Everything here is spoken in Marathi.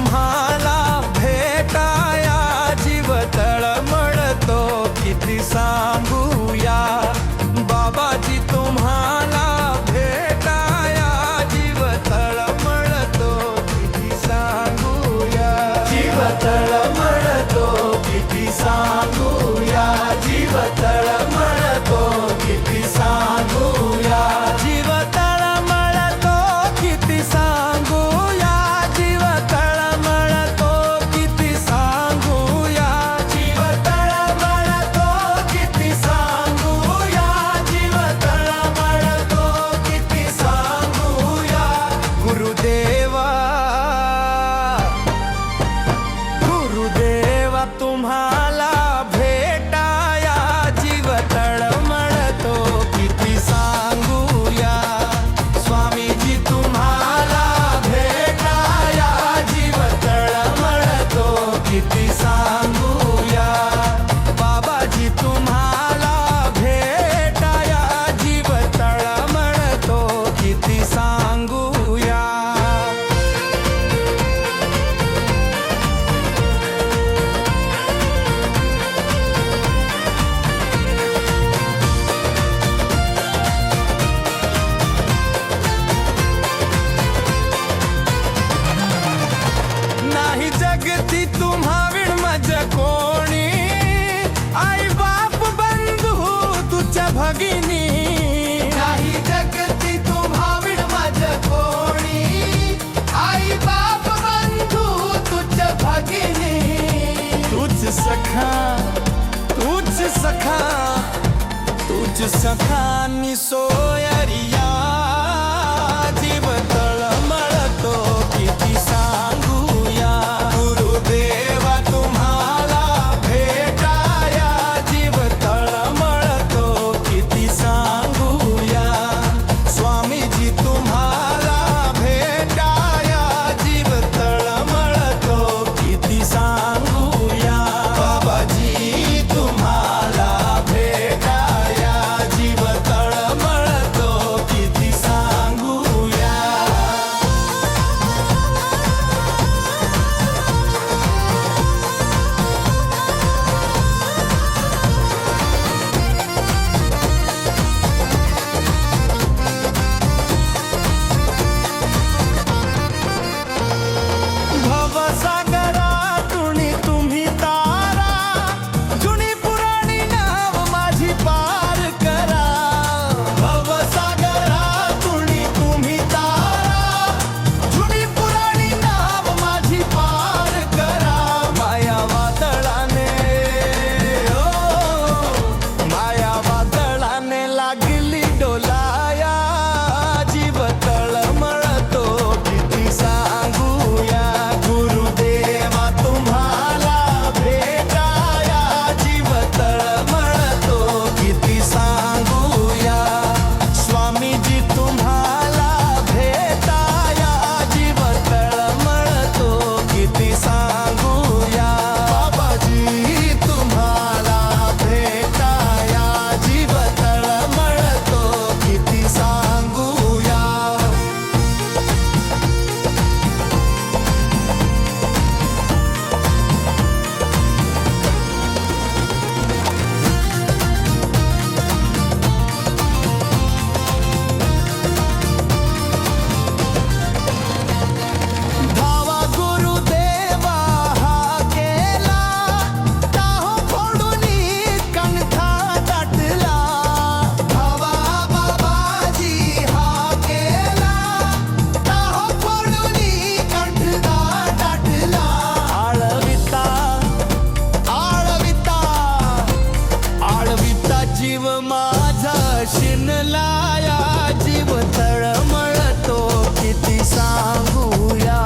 तुम्हाला भेटाया जीव तळमळतो किती सांगूया बाबाजी तुम्हाला भेटाया जीव तळमळतो किती सांगूया जीव तळमळतो किती सांगूया जीव तळमळतो किती सांगूया जीव तळमळतो किती सांगूया जीव तळमळतो किती सांगूया जीव तळमळतो किती सांगूया जीव तळमळतो किती सांगूया गुरुदेवा गुरुदेवा तुम्हाला भेटाया जीव तळमळतो किती सांगूया स्वामीजी तुम्हाला भेटाया जीव तळमळतो किती सांगूया बाबाजी तुम्हाला भेटाया जीव तळमळतो किती सांगूया नाही जगती तुम्हाविण मज कोणी आई बाप बंधू तुझ्या भगिनी नाही जगती तुम्हाविण मज कोणी आई बाप बंधू तुझ्या भगिनी तुझ सखा तुझ सखानी सोयरिया जीव तळमळतो किती सांगूया गुरुदेवा तुम्हाला भेटाया जीव तळमळतो किती सांगूया स्वामीजी तुम्हाला भेटाया जीव तळमळतो किती सांगूया बाबाजी तुम्हाला भेटाया जीव तळमळतो किती सांगूया भवसागरातून तुम्ही तारा जुनी पुराणी नाव माझी पार करा भवसागरातून तुम्ही तारा जुनी पुराणी नाव माझी पार करा माया वादळाने माया वादळाने लागली डोलाया जीव तळमळतो किती सांगूया गुरुदेवा तुम्हाला भेटाया जीव तळमळतो किती सांगूया स्वामीजी तुम्हाला भेटाया जीव तळमळतो किती सांगूया बाबाजी तुम्हाला भेटाया जीव तळमळतो किती सांगूया धावा गुरुदेवा हा केला ताहो फोडूनी कणखा दाटला धावा बाबाजी हा केला ताहो फोडूनी कणखा दाटला आळविता आळविता आळविता जीव माझा शिनलाया जीव तळमळतो किती सांगूया